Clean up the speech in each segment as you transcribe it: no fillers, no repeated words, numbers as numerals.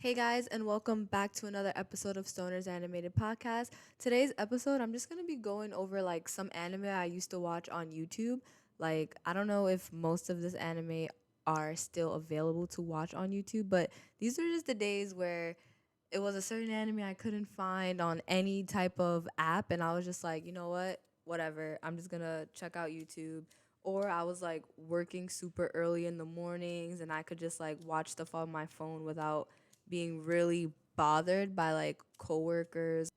Hey guys, and welcome back to another episode of Stoner's Animated Podcast. Today's episode, I'm just gonna be going over like some anime I used to watch on YouTube. Like, I don't know if most of this anime are still available to watch on YouTube, but these are just the days where it was a certain anime I couldn't find on any type of app, and I was just like, you know what? Whatever. I'm just gonna check out YouTube. Or I was like working super early in the mornings and I could just like watch stuff on my phone without being really bothered by like coworkers.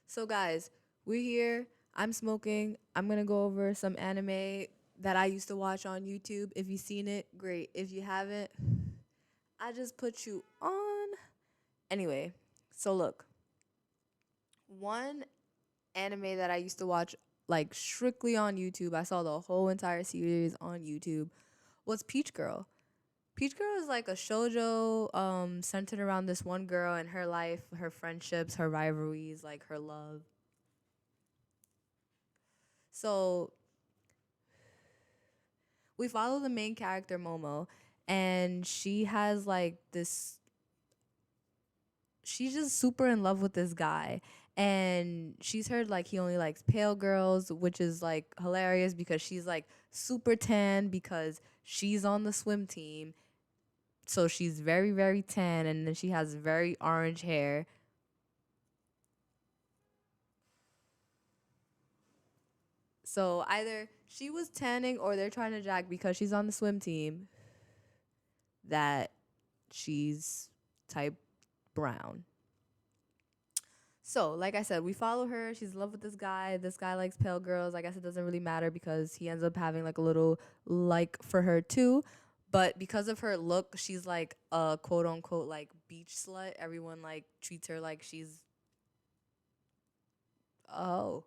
So guys, we're here. I'm smoking. I'm gonna go over some anime that I used to watch on YouTube. If you've seen it, great. If you haven't, I just put you on. Anyway, so look, one anime that I used to watch like strictly on YouTube, I saw the whole entire series on YouTube, was Peach Girl. Peach Girl is like a shoujo centered around this one girl and her life, her friendships, her rivalries, like her love. So we follow the main character Momo, and she has like this, she's just super in love with this guy, and she's heard like he only likes pale girls, which is like hilarious because she's like super tan because she's on the swim team, so she's very tan, and then she has very orange hair. So either she was tanning or they're trying to jack because she's on the swim team that she's type brown. So, like I said, we follow her. She's in love with this guy. This guy likes pale girls. I guess it doesn't really matter because he ends up having like a little like for her too. But because of her look, she's like a quote unquote like beach slut. Everyone like treats her like she's oh.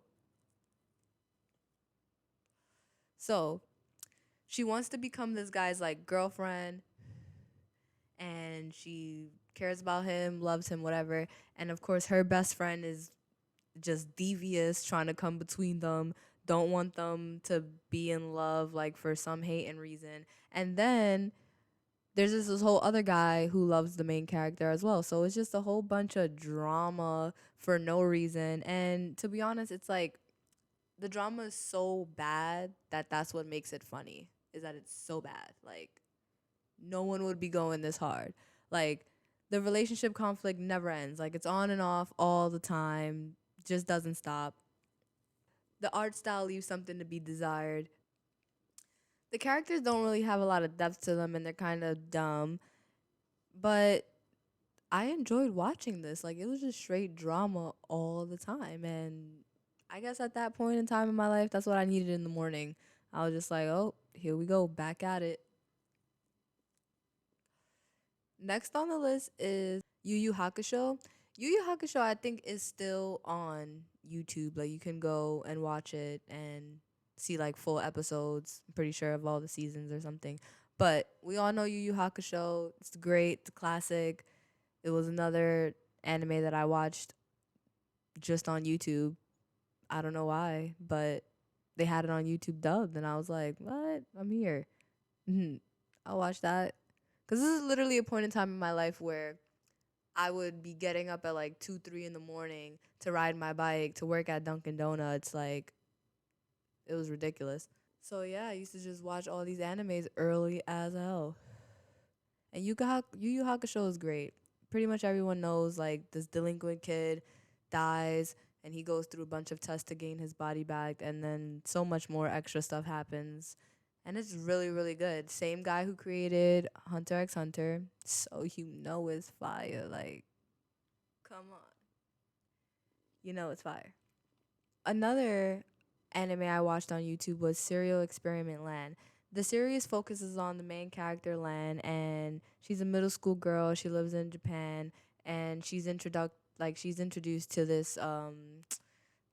So, she wants to become this guy's like girlfriend, and she cares about him, loves him, whatever. And of course, her best friend is just devious, trying to come between them, don't want them to be in love, like for some hate and reason. And then there's this whole other guy who loves the main character as well. So it's just a whole bunch of drama for no reason. And to be honest, it's like the drama is so bad that that's what makes it funny, is that it's so bad. Like, no one would be going this hard. Like, the relationship conflict never ends. Like, it's on and off all the time, just doesn't stop. The art style leaves something to be desired. The characters don't really have a lot of depth to them and they're kind of dumb, but I enjoyed watching this. Like, it was just straight drama all the time. And I guess at that point in time in my life, that's what I needed in the morning. I was just like, oh, here we go, back at it. Next on the list is Yu Yu Hakusho. Yu Yu Hakusho, I think, is still on YouTube. Like, you can go and watch it and see like full episodes. I'm pretty sure of all the seasons or something. But we all know Yu Yu Hakusho. It's great. It's a classic. It was another anime that I watched just on YouTube. I don't know why, but they had it on YouTube dubbed, and I was like, "What? I'm here." I'll watch that because this is literally a point in time in my life where I would be getting up at like 2, 3 in the morning to ride my bike to work at Dunkin' Donuts. Like, it was ridiculous. So yeah, I used to just watch all these animes early as hell. And Yu Yu Hakusho is great. Pretty much everyone knows like this delinquent kid dies and he goes through a bunch of tests to gain his body back, and then so much more extra stuff happens. And it's really good. Same guy who created Hunter x Hunter. So you know it's fire. Like, come on. You know it's fire. Another anime I watched on YouTube was Serial Experiment Land. The series focuses on the main character Lan, and she's a middle school girl. She lives in Japan, and she's introduced to this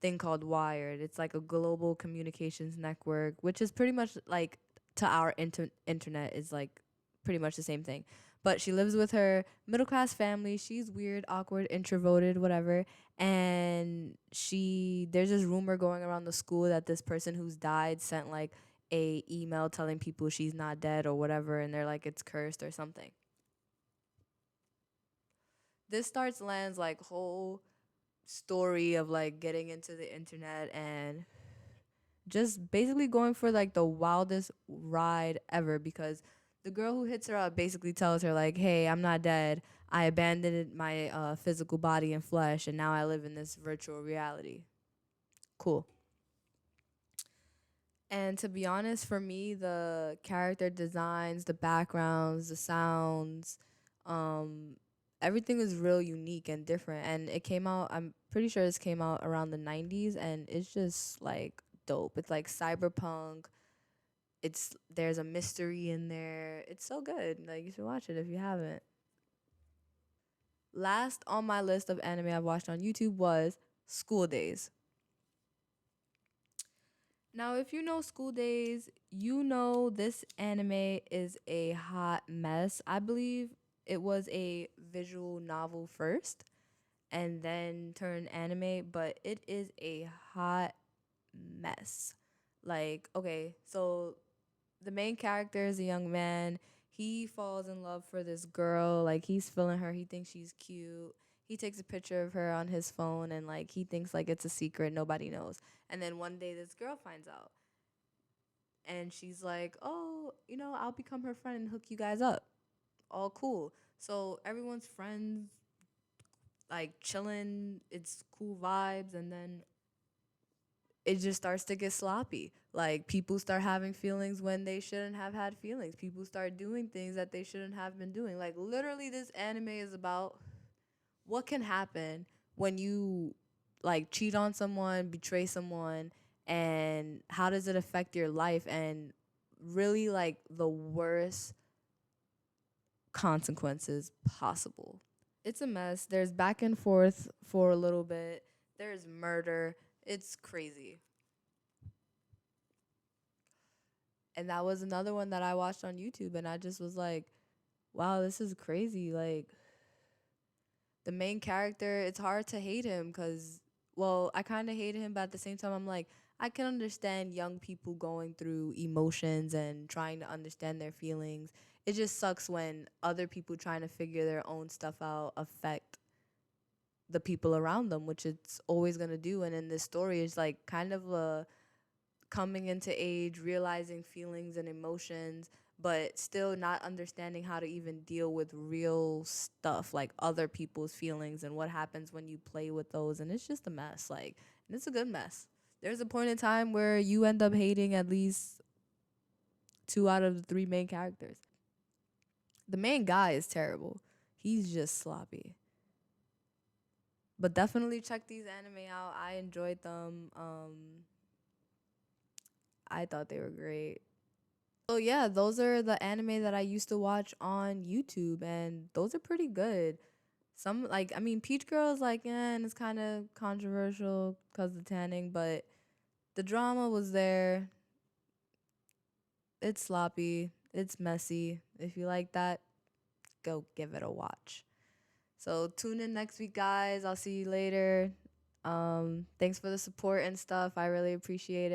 thing called Wired. It's like a global communications network, which is pretty much like to our internet is like pretty much the same thing. But she lives with her middle class family. She's weird, awkward, introverted, whatever. And there's this rumor going around the school that this person who's died sent like a email telling people she's not dead or whatever, and they're like it's cursed or something. this starts Land's like whole story of like getting into the internet and just basically going for like the wildest ride ever because the girl who hits her up basically tells her like, "Hey, I'm not dead. I abandoned my physical body and flesh, and now I live in this virtual reality." Cool. And to be honest, for me, the character designs, the backgrounds, the sounds, um, everything is real unique and different. And it came out, I'm pretty sure this came out around the 90s, and it's just like dope. It's like cyberpunk. There's a mystery in there. It's so good. Like you should watch it if you haven't. Last on my list of anime I've watched on YouTube was School Days. Now, if you know School Days, you know this anime is a hot mess. I believe it was a visual novel first and then turned anime, but it is a hot mess. Like, okay, so the main character is a young man. He falls in love for this girl. Like, he's feeling her. He thinks she's cute. He takes a picture of her on his phone and like he thinks like it's a secret, nobody knows. And then one day this girl finds out and she's like, "Oh, I'll become her friend and hook you guys up." All cool. So everyone's friends, like chilling. It's cool vibes, and then it just starts to get sloppy. Like people start having feelings when they shouldn't have had feelings. People start doing things that they shouldn't have been doing. Like literally, this anime is about what can happen when you like cheat on someone, betray someone, and how does it affect your life and really like the worst consequences possible. It's a mess. There's back and forth for a little bit. There's murder. It's crazy. And that was another one that I watched on YouTube and I just was like, wow, this is crazy. Like the main character, it's hard to hate him cuz well, I kind of hate him but at the same time I'm like I can understand young people going through emotions and trying to understand their feelings. It just sucks when other people trying to figure their own stuff out affect the people around them, which it's always going to do. And in this story, it's like kind of a coming into age, realizing feelings and emotions, but still not understanding how to even deal with real stuff like other people's feelings and what happens when you play with those. And it's just a mess. Like, and it's a good mess. There's a point in time where you end up hating at least two out of the three main characters. The main guy is terrible. He's just sloppy. But definitely check these anime out. I enjoyed them. I thought they were great. So yeah, those are the anime that I used to watch on YouTube, and those are pretty good. Some like I mean, Peach Girl is like, and it's kind of controversial because of the tanning, but the drama was there. It's sloppy. It's messy. If you like that, go give it a watch. So tune in next week, guys. I'll see you later. Thanks for the support and stuff. I really appreciate it.